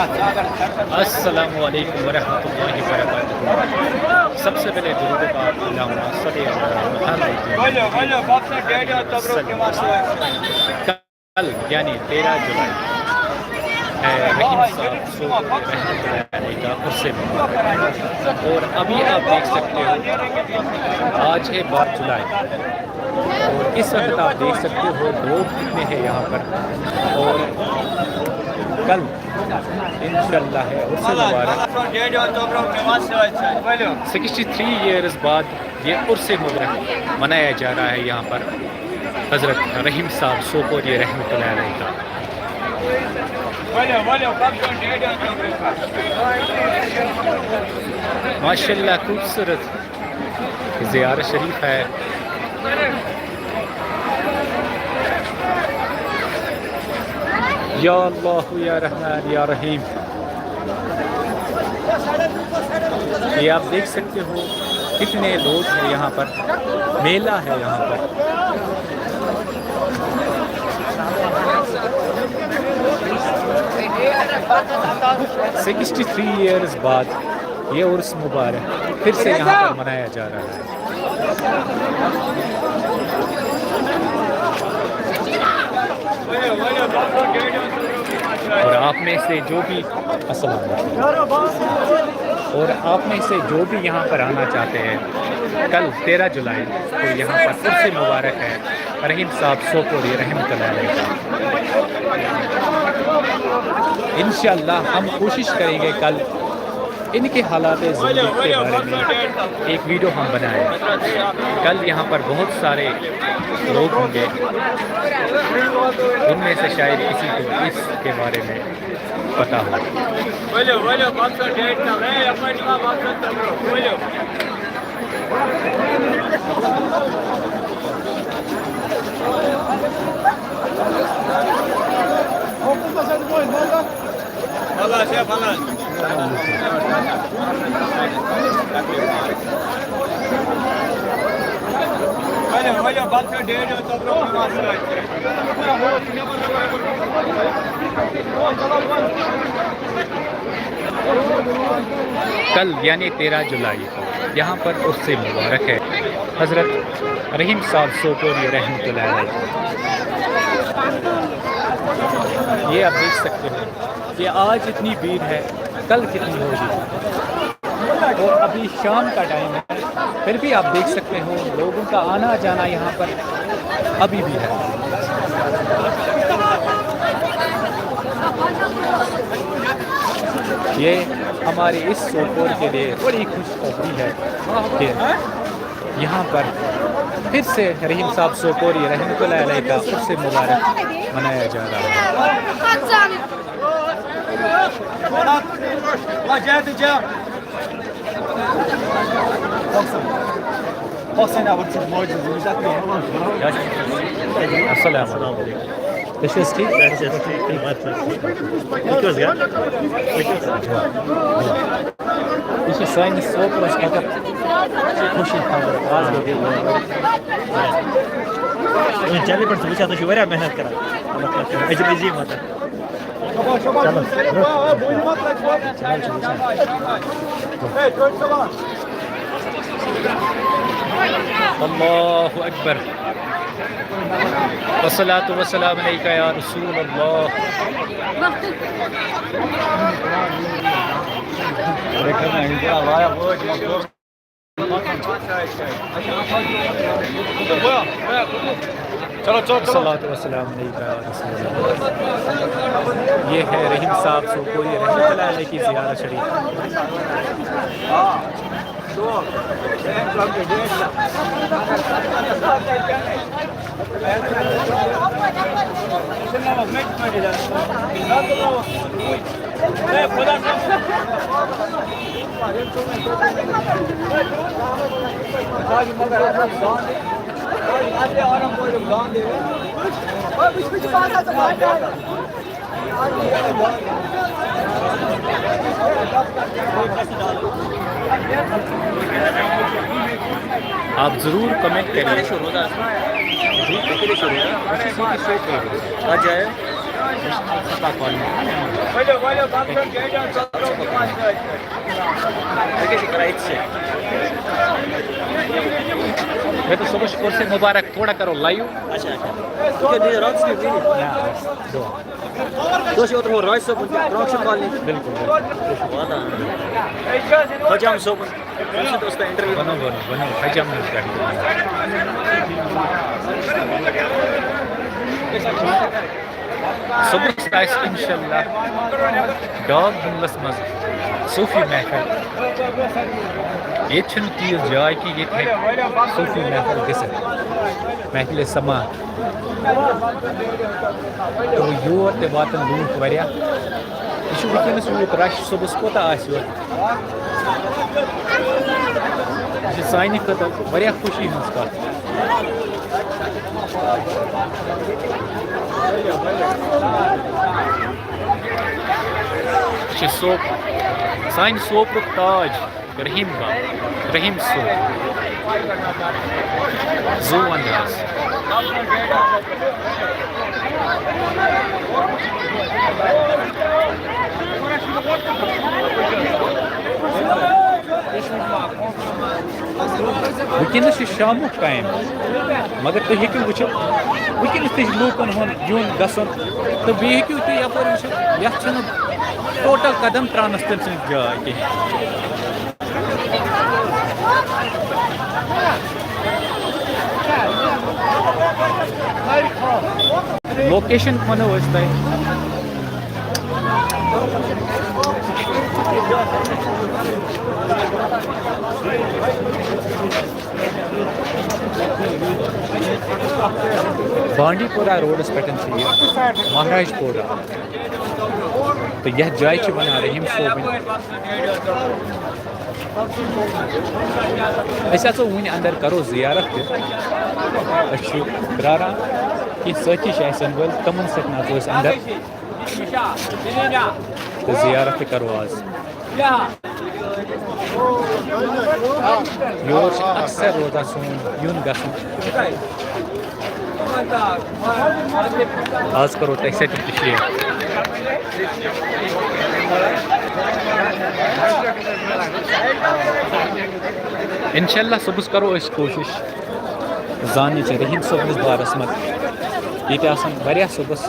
السلام علیکم ورحمۃ اللہ وبرکاتہ۔ سب سے پہلے درود پاک اللہم صلی علی محمد۔ کل یعنی 13 جولائی ہے رحیم صاحب صوب رحمۃ اللہ علیہ کا عرس مبارک، اور ابھی آپ دیکھ سکتے ہو آج ہے 12 جولائی، اور اس وقت آپ دیکھ سکتے ہو لوگ کتنے ہیں یہاں پر، اور کل انشاءاللہ ہے عرس مبارک۔ 63 ایئرز بعد یہ عرس مبارک منایا جا رہا ہے یہاں پر حضرت رحیم صاحب سوپوری رحمۃ اللہ علیہ کا۔ ماشاءاللہ خوبصورت زیارت شریف ہے۔ یا اللہ یا رحمان یا رحیم۔ یہ آپ دیکھ سکتے ہو کتنے لوگ ہیں یہاں پر، میلہ ہے یہاں پر۔ سکسٹی 3 ایئرز بعد یہ عرس مبارک پھر سے یہاں پر منایا جا رہا ہے۔ اور آپ میں سے جو بھی السلام علیکم، اور آپ میں سے جو بھی یہاں پر آنا چاہتے ہیں، کل 13 جولائی کو یہاں پر عرس مبارک ہے رحیم صاحب سوپوری رحمۃ اللہ علیہ کا۔ انشاءاللہ ہم کوشش کریں گے کل ان کے حالات زندگی کے بارے میں ایک ویڈیو ہم بنائیں۔ کل یہاں پر بہت سارے لوگ ہوں گے، ان میں سے شاید کسی کو اس کے بارے میں پتہ ہو۔ کل یعنی 13 جولائی یہاں پر عرس مبارک ہے حضرت رحیم صاحب سوپوری رحمۃ اللہ علیہ۔ یہ آپ دیکھ سکتے ہو کہ آج اتنی بھیڑ ہے، کل کتنی ہوگی، اور ابھی شام کا ٹائم ہے، پھر بھی آپ دیکھ سکتے ہو لوگوں کا آنا جانا یہاں پر ابھی بھی ہے۔ یہ ہمارے اس سوپور کے لیے بڑی خوشخبری ہے کہ یہاں پر پھر سے رحیم صاحب سوپوری رحمۃ اللہ علیہ کا عرس مبارک منایا جا رہا ہے۔ السلام علیکم۔ This is tea? That's just tea. It was good. This is saying Sopra Skaka pushing power. ان چلے پر تو بچا تو شوارع محنت کرا اجر عظیم ہوتا اللہ اکبر، والصلاة والسلام علیکہ یا رسول اللہ۔ الصلاة والسلام علیکہ یا رسول اللہ۔ یہ ہے رحیم صاحب سوپوری رحمۃ اللہ علیہ کی زیارت شریف۔ آپ ضرور کمنٹ کریں۔ آ جائے میں تو صبح شکر سے مبارک تھوڑا کرو لائیو اچھا اچھا رات سے دوست اوتر راج صاحب پروڈکشن کالنی بالکل حجام صاحب دوست انٹرویو بنو بنو بنو حجم صبح انشاء اللہ ڈاگ بنگلس مز صوفی محفل یہ تیز جائے کہ یہ صوفی محفل گھت محفل سما تو یور تہ واتن لوک واریاہ یہ ونکس یوت رش صبح کوتاہ آسہ یہ سانہ خاطر واریاہ خوشی ہنز کتھ سانہ سوپرک تاج رحیم باغ رحیم صوب زو انداز ونکس شامک ٹائم مگر تھی ہیکو وچھت ونکس تہ لوکن ہند یون گژھن تو بیٚیہِ ہیٚکِو تُہۍ یپٲرۍ وٕچھِتھ یتھ چھنہٕ ٹوٹل قدم ترٛاونس تٔمۍ سٕنٛز جاے کینٛہہ لوکیشن ونو أسۍ تۄہہِ بانڈی پورہ روڈس پہ مہاراج پورہ تو یہ جائے ونان رحیم صوبن اچھو ون اندر کرو زیارت تہ پراران کہ ساتھی آسن ول تمن سۭتۍ اندر تو زیارت تہ کرو آز یور اکثر روزان سون یون گژھُن آز کرو تۄہہِ سۭتۍ تہِ شیر انشاءاللہ صبحس کرو أسۍ کوشش زاننٕچ رحیم صٲبنِس بارس منٛز ییٚتہِ آسان واریاہ صبحس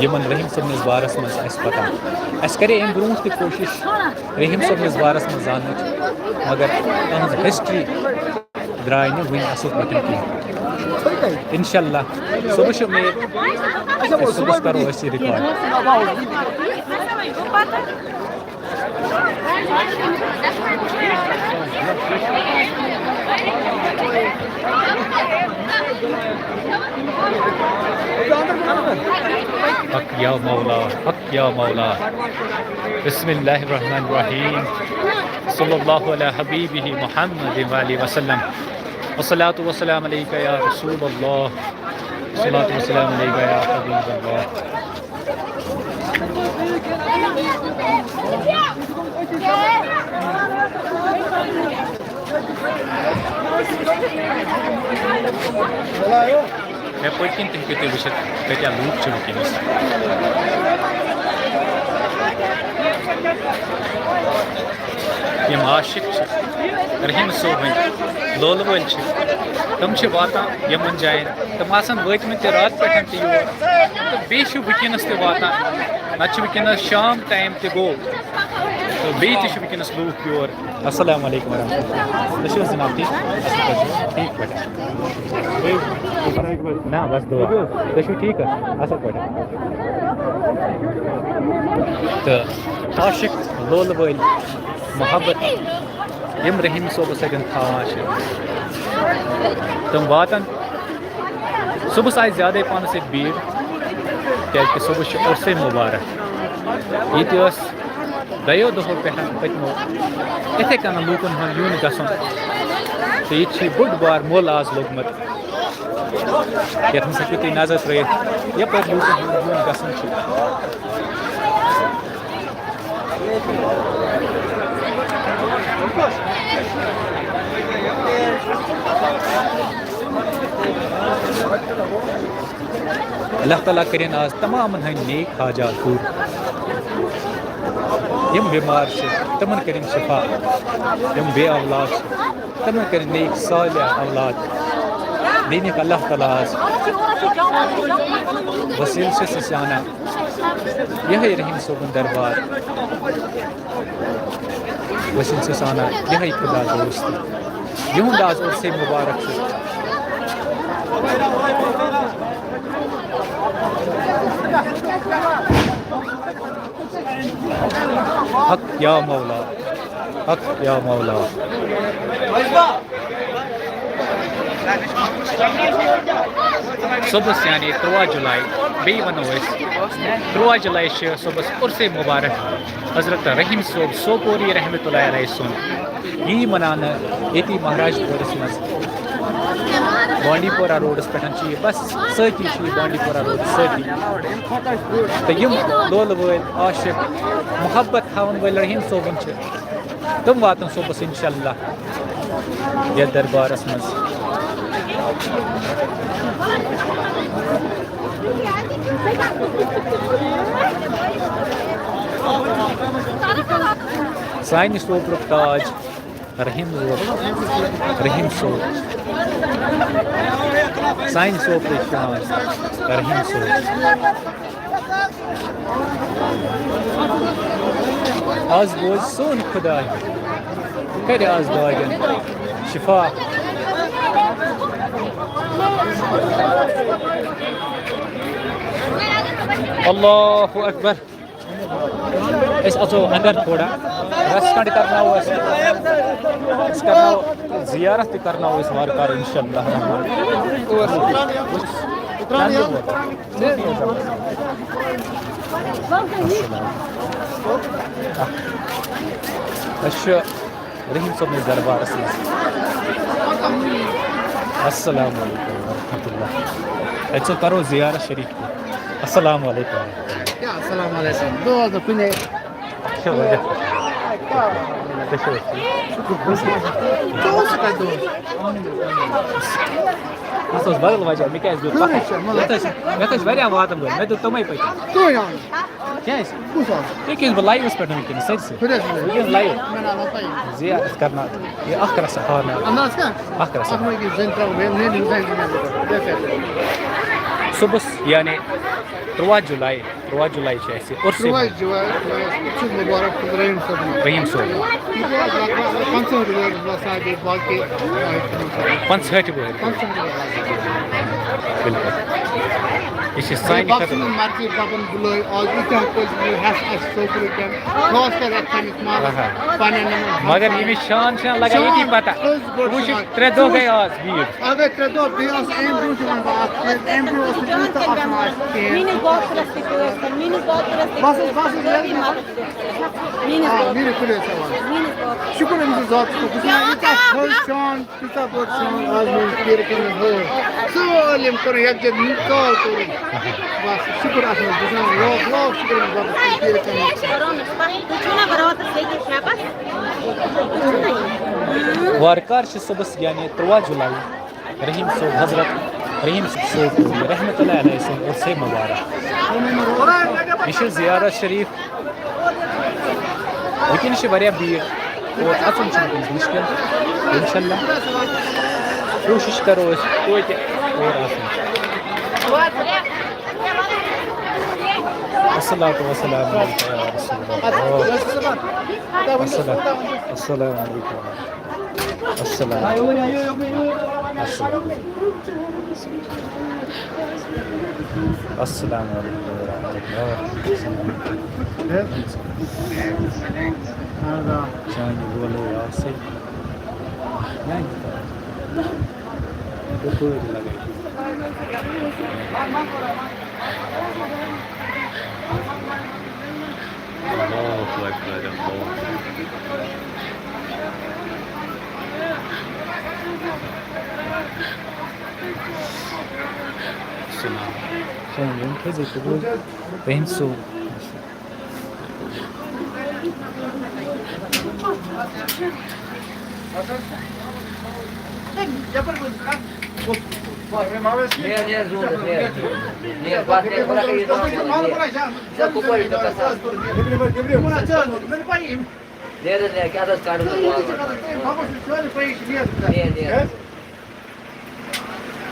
یمن رحیم صٲبنِس بارس منٛز اَسہِ پتہ اَسہِ کرے امہِ برونٛٹھ تہِ کوشش رحیم صٲبنِس بارس منٛز زاننٕچ مگر تہنٛز ہسٹری درٛاے نہٕ وٕنہِ اصل پٲٹھۍ کینٛہہ انشاءاللہ صبح امید صبحس کرو أسۍ یہِ رِکاڈ حق یا مولا حق یا مولا بسم اللہ الرحمن الرحیم صلی اللہ علی حبیبہ محمد وآلہ وسلم والصلاة والسلام علیکہ یا رسول اللہ والصلاة والسلام علیکہ یا حبیب اللہ میں پٔتۍ کِنۍ تہِ ہیٚکِو تُہۍ وٕچھِتھ کۭتیاہ لوٗکھ چھِ وٕنکیٚنَس یِم عاشق چھِ رحیم صٲبٕنۍ لولہٕ وٲلۍ چھِ تِم چھِ واتان یِمن جاین تِم آسان وٲتمٕتۍ تہِ راتہٕ پٮ۪ٹھ تہِ یور تہٕ بیٚیہِ چھِ وٕنکیٚنَس تہِ واتان نتہٕ چھِ وٕنکیٚنَس شام ٹایم تہِ گوٚو تہٕ بیٚیہِ تہِ چھِ وٕنکیٚنَس لوٗکھ یور السلام علیکم ورحمتہ اللہ تُہۍ چھِو حظ جناب ٹھیٖک پٲٹھۍ نہ بس دعا تُہۍ چھِو ٹھیٖک حظ اصل پٲٹھۍ تہٕ عاشق لولہٕ وٲلۍ محبت یِم رحیم صٲبس سۭتۍ تھاوان چھِ تِم واتن صبحس آسہِ زیادے پہنس ییٚتہِ بیٖڑ کیازکہِ صبحس چھُ عرسے مُبارک ییٚتہِ ٲس دۄیو دۄہو پٮ۪ٹھ پٔتمو یِتھے کٔنۍ لوٗکن ہُنٛد یُن گژھُن تہٕ ییٚتہِ چھِ بوٚڑ بار مۄل آز لوٚگمُت یتھ منٛز ہیٚکِو تُہۍ نظر ترٲیِتھ یپٲرۍ لوٗکن ہُنٛد یُن گژھُن چھُ اللہ تعالیٰ کرن آز تمام ہند نیک حاجات پور یم بیمار تمن کرن شفا یم بے اولاد تمن کرن نیک صالح اولاد دینک اللہ تعالیٰ آز وسیل سے سانہ یہ رحیم صوبن دربار وسیل سے سانہ یہ خدا دوست یہند آز عرص مبارک حق یا مولا حق یا مولا صبح یعنی 3 جولائی بیٚیہِ وَنو أسۍ 3 جولائی چھِ صبحس عرص مبارک حضرت رحیم صوب سوپوری رحمۃ اللہ علیہ سُنٛد یی مناونہٕ ییٚتی مہاراج پورس منٛز بانڈی پورہ روڈس پہ بس سۭتی یہ بانڈی پورہ روڈ سۭتی تو یم لولہٕ وٲلۍ عاشق محبت تھاون وٲلۍ رحیم صوبن تم واتن صبحس انشاءاللہ یتھ دربارس مز سانہِ سوپرُک تاج رحیم صوب سانہِ سوپرٕچ شان رحیم صوب آز بوز سون خداے کرِ آز باغن شفا اللہ اکبر اس اژو اندر تھوڑا ریسٹ کنڈ کرناو اس کرناو زیارت تہِ کرناو اس وار کار انشاءاللہ رحیم صٲبنِس دربارس منٛز السلام علیکم ورحمۃ اللہ اتہِ کرو زیارت شریف السلام علیکم السلام علیکم دعا تو کنے بدل وجہ مےٚ کیٛازِ دیُت مےٚ واریاہ واتن وٲلۍ مےٚ دیُت تِمے پٔتۍ کیٛازِ تُہۍ کیٛازِ بہٕ لایوَس پٮ۪ٹھ وٕنکٮ۪نس سٲرسٕے وٕنکٮ۪ن لایو زیارت کرناو یہِ اکھ رسا ہاوناو اکھ رسا صبحس یعنی 3 جولائی چھِ اَسہِ عرص مبارک رحیم صوب 65 وُہٕرۍ بالکل یہ سانہِ خٲطرٕ مارکیٹ دپان بُلٲے آز ییٖتیاہ پٔژھۍ ہٮ۪س اَسہِ سوپرٕکٮ۪ن خاص کر اَتھ مالس پنٕنٮ۪ن مگر ییٚمِچ شان چھےٚ لگان ییٚتی پتہ وٕچھ 3 دۄہ گٔے آز بھیٖڑ اگر 3 دۄہ بیٚیہِ اوس اَمہِ برونٛٹھ یِوان بہٕ اَتھ اَمہِ برونٛٹھ اوس نہٕ تیوٗتاہ آسان اَسہِ کِہیٖنۍ میٛٲنِس خۄدایس حوالہٕ شُکُر أمۍ سٕنٛز ذاتس کُن بہٕ چھُس وَنان ییٖژاہ تھٔز شان تیٖژاہ بٔڑ شان آز میٛٲنِس پیٖرٕ کٔرمٕژ ہٲر سٲلِم کوٚرُن یکجا نِکال کوٚرُن بس شُکُر اَتھ منٛز بہٕ چھُس وَنان لاکھ شُکُر أمِس رۄبس کُن پیٖرٕ کٔرمٕژ وارکار چھِ صبحس یعنی 3 جولائی رحیم صوب حضرت رحیم صوب رحمۃ اللہ علیہ سُنٛد عرص مبارک یہ چھِ زیارت شریف وٕنکٮ۪نس چھِ واریاہ بھیٖڑ اور اژُن چھُ وٕنکٮ۪نس مُشکل انشاءاللہ کوٗشِش کرو أسۍ توتہِ اور اژُن الصلاۃ والسلام علیکہ یا رسول اللہ السلام علیکم السلام السلام علیکم چانہِ وولے آسے یپٲرۍ لگے اللہ اکبر رحیم صوب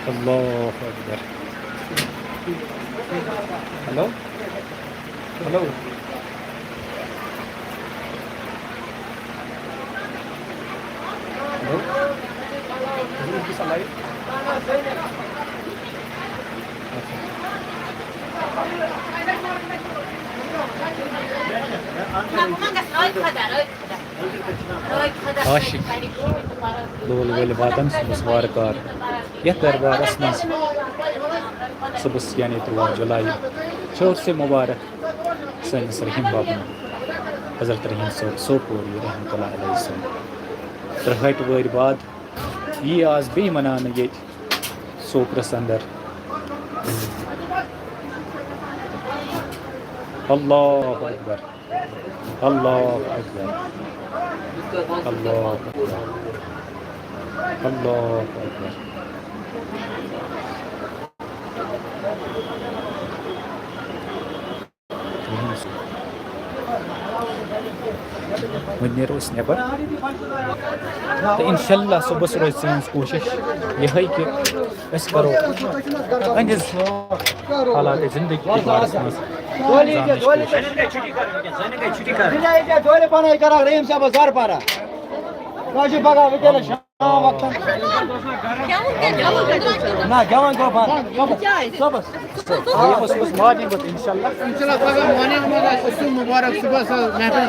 الله أكبر. هلو هلو عاشق دول ویل واتن صبح وارکار یتھ دربارس مز صبح یعنی 13 جولائی چور سے مبارک سنس رحیم بابن حضرت رحیم صاحب سوپوری رحمۃ اللہ علیہ السلام 3 ؤہرۍ بعد یہ آز بی منانے یہ سوپرس اندر اللہ اکبر اللہ اکبر اللہ اکبر اللہ اکبر. وۄنۍ نیرو أسۍ نٮ۪بر تہٕ اِنشاء اللہ صُبحس روزِ سٲنۍ کوٗشِش یِہٕے کہِ أسۍ کَرو پنٛنِس حالاتِ زندگی کہِ بارس منٛز مارنِنٛگ وۄتھ اِنشاء اللہ مبارک صبح محفل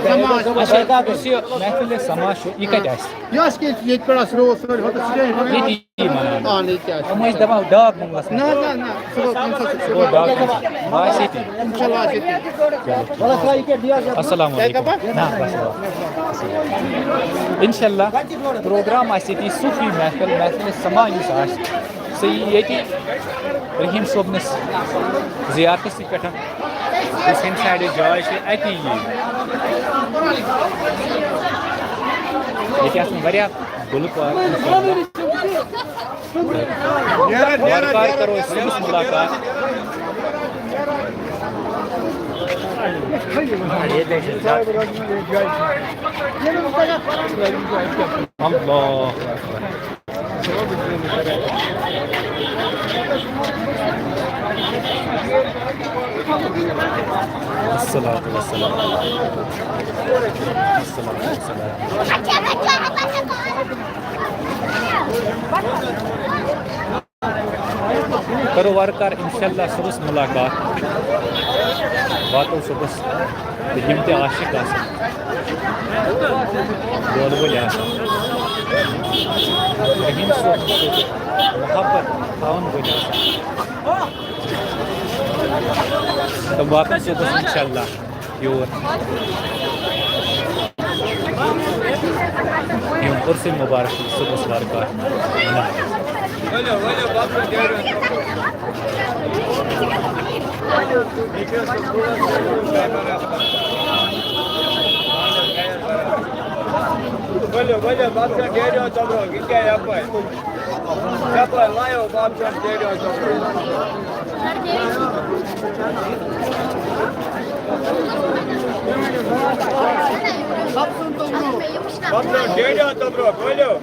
محفِلِ سماج چھُ یہِ کَتہِ آسہِ ییٚتہِ پٮ۪ٹھ اَسہِ روز سٲری ییٚتی مَناونہٕ ییٚتہِ آسہِ یِم ٲسۍ دَپان ڈاک بنٛگلَس نہ منٛز نہ نہ گوٚو ڈاک بنٛگلَس آسہِ ییٚتی اِنشاء اللہ آسہِ ییٚتی السلام علیکم اِنشاء اللہ پروگرام آسہِ ییٚتی صوٗفی محفِل محفِلِ سما یُس آسہِ سُہ یی ییٚتی رحیٖم صٲبنِس زِیارتَسٕے پٮ۪ٹھ یُس ہیٚمہِ سایڈٕ جاے چھِ اَتی یی ییٚتہِ آسن واریاہ گُلہٕ پار وارٕکار کَرو أسۍ صُبحس مُلاقات اللہ الصلاة والسلام الصلاة والسلام کرو وارکار انشاءاللہ صبحس ملاقات واتو صبحس یِم تہِ عاشق آسن دۄد وٲلۍ آسن رحیٖم صٲب محبت تھاوَن وٲلۍ آسن تِم واتن صبحس انشاءاللہ یور یِم عُرسِ مُبارک صبحس وارکار Valeu, babcan geliyor tabro, gitken yapmayın. Yapmayın, lan yok, babcan geliyor tabro. Babcan geliyor tabro, valeu.